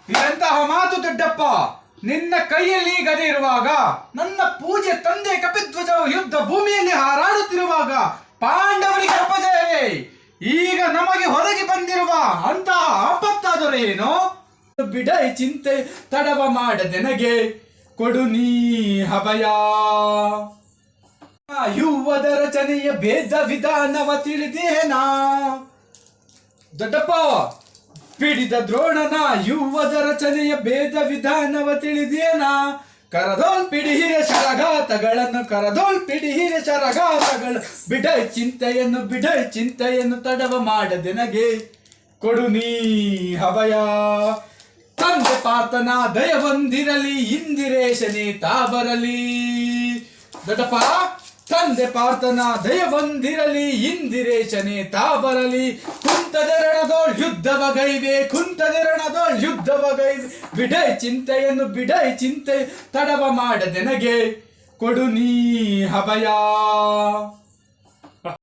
ಇದೆಂತಹ ಮಾತು ದೊಡ್ಡಪ್ಪ? ನಿನ್ನ ಕೈಯಲ್ಲಿ ಗದೆ ಇರುವಾಗ, ನನ್ನ ಪೂಜೆ ತಂದೆ ಕಪಿಧ್ವಜವು ಯುದ್ಧ ಭೂಮಿಯಲ್ಲಿ ಹಾರಾಡುತ್ತಿರುವಾಗ ಪಾಂಡವರಿಗೆ ಅಪಜಯವೇ. ಈಗ ನಮಗೆ ಹೊರಗೆ ಬಂದಿರುವ ಅಂತಹ ಆಪತ್ತಾದರೇನೋ? ಬಿಡೈ ಚಿಂತೆ ತಡವ ಮಾಡದೆ ನನಗೆ ಕೊಡು ನೀ ಅಭಯ. ಯುವದ ರಚನೆಯ ಭೇದ ವಿಧಾನವ ತಿಳಿದೇನಾ? ದೊಡ್ಡಪ್ಪ, ಪಿಡಿದ ದ್ರೋಣನ ಯುವದ ರಚನೆಯ ಭೇದ ವಿಧಾನವ ತಿಳಿದೇನಾ? ಕರದೋಲ್ ಪಿಡಿ ಹಿರ ಶರಘಾತಗಳನ್ನು, ಕರದೋಲ್ ಪಿಡಿ ಹಿರ ಶರಘಾತಗಳು. ಬಿಡೈ ಚಿಂತೆಯನ್ನು ತಡವ ಮಾಡದೆ ನನಗೆ ಕೊಡು ನೀ ಅಭಯ. ತಂದೆ ಪಾರ್ಥನ ದಯ ಹೊಂದಿರಲಿ, ಇಂದಿರೇಶನೇ ತಾ ಬರಲಿ. ದೊಡ್ಡಪ್ಪ, ತಂದೆ ಪಾರ್ಥನ ದಯ ಹೊಂದಿರಲಿ, ಇಂದಿರೇಶನೇ ತಾ ಬರಲಿ. ಕುಂತದೆರಣದೋಳ್ ಯುದ್ಧವಗೈವೆ. ಬಿಡೈ ಚಿಂತೆ ತಡವ ಮಾಡದೆ ನನಗೆ ಕೊಡು ನೀ ಅಭಯ.